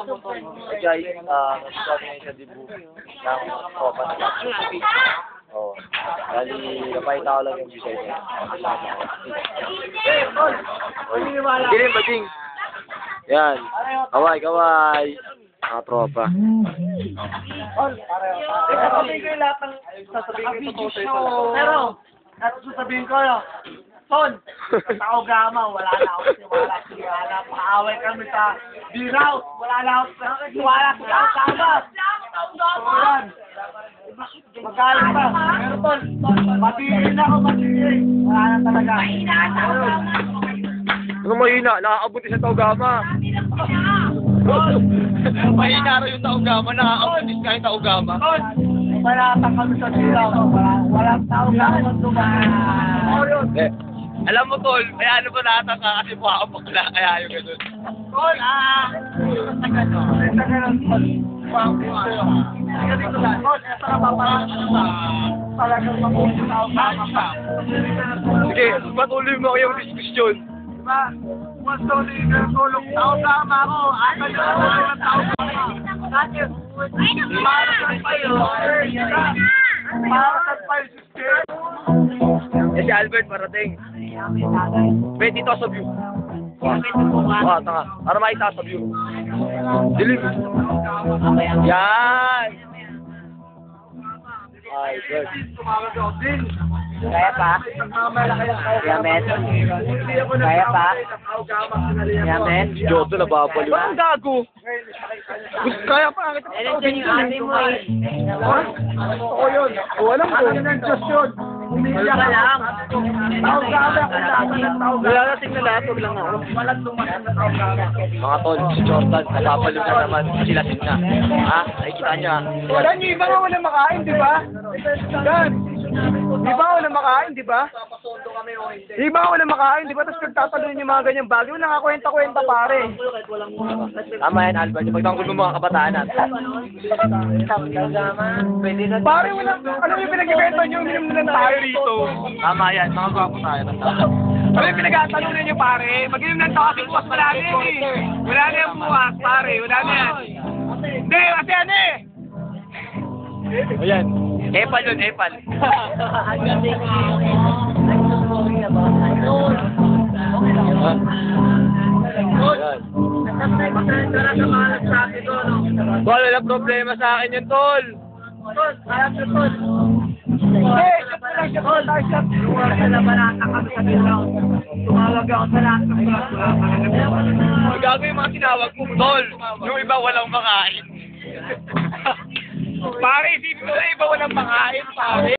Hey guys, nagsasabi ngayon sa debut ng tropa na natin. Oo. Dali, napahita ko lang yung design niya. Giling, bading. Yan. Kaway. Mga tropa. Sasabihin ko yung lahat ng sasabihin ko totoo. Pero, sasabihin ko yun. Son, tao gama, wala na ako siwala. Paaway kami sa B-Route. Wala na ako siwala sa tao gama. Magaling pa. Pero tol, matigil na ako, matigil. Wala na talaga. Ano mahina? Nakakabot sa Taugama. Mahina rin yung Taugama. Nakakabot ka yung Taugama. Tol, malata kami sa B-Route. Walang tao gama dumaan. Alam mo, Tol, kaya ano ba natin ka kasi mukha ka bakla, kaya yung gano'n. Tol, sa gano'n, Tol. Talagang mabuti tao gama pa. Sige, patuloy mo yung diskusyon. Diba? Mas tuloy ng tulong tao gama ako. Ata yung tulong ng tao gama. Kasi, para sa payo, system. Eh si Albert parating. Pwede ito sa view. Tanga. Para makita sa view. Dilim. Yan. Ay, good. Kaya pa? Yamen? Kaya pa? Yamen? Joto na babalo. Ang gago. Kaya pa. Ilan dyan yung ate mo eh? Ako yun. Walang ng Diyos yun. Wala ka lang. Tao gama ako lahat ng tao gama. Wala nating na lahat. Huwag lang ako. Walang lumakas na tao gama. Mga tol, si Jordan, napapalo na naman. Sila na. Ha? Nakikita niyo ha? Dan, yung iba nga wala makain, di ba? Dan, di ba wala makain, di ba? Di ba wala makain, di ba? Tapos nagtatalunin yung mga ganyang bagay. Wala nakakwenta-kwenta, pare. Tama yan, Albert. Yung pagtanggol mo mga kabataan natin. Pare, wala. Ano yung pinag-ibenta nyo? Uminom na lang tayo rito. Tama yan, mga gwapo tayo. Ano yung pinag-atalunan nyo, pare? Mag-inom lang tayo kasi buwas wala na yan eh. Wala na yung buwas, pare. Wala na yan. Hindi, kasi ano eh. Ayan. Epal yun, epal. Tol, walang problema sa akin yun, Tol. Hindi, shot mo lang, shot. Tumawag sa labanata kami sa bilaw. Tumawag ako sa lahat ng bilaw. Gago yung mga tinawag mo, Tol. Yung iba walang makain. Pare, isipin mo na iba walang makain, pare.